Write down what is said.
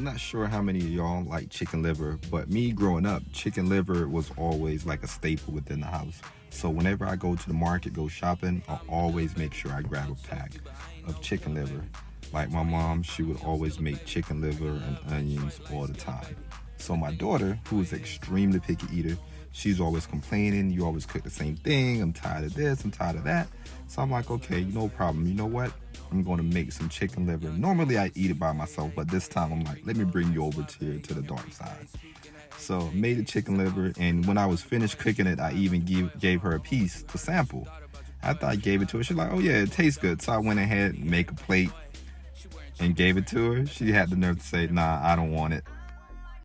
I'm not sure how many of y'all like chicken liver, but me growing up, chicken liver was always like a staple within the house. So whenever I go to the market, go shopping, I'll always make sure I grab a pack of chicken liver. Like my mom, she would always make chicken liver and onions all the time. So my daughter, who is an extremely picky eater, she's always complaining, you always cook the same thing. I'm tired of this, I'm tired of that. So I'm like, okay, no problem. You know what? I'm gonna make some chicken liver. Normally I eat it by myself, but this time I'm like, let me bring you over to the dark side. So made the chicken liver, and when I was finished cooking it, I even gave her a piece to sample. After I gave it to her, she's like, "Oh yeah, it tastes good." So I went ahead and make a plate and gave it to her. She had the nerve to say, "Nah, I don't want it."